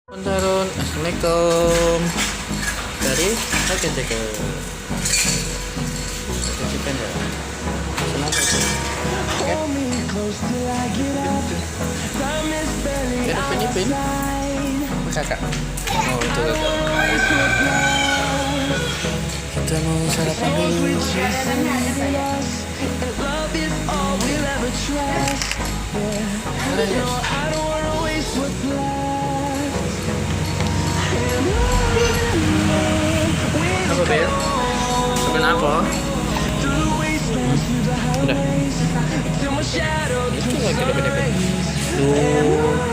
Tarun, assalamualaikum. Dari pakai chicken. Pakai chicken ya. Kenapa sih? Oke. Pin. Kakak. Oh itu kakak. Kita mau sarapan dulu. Apa Bel? Temen apa? Udah. Itu lagi udah beda-beda. Duh.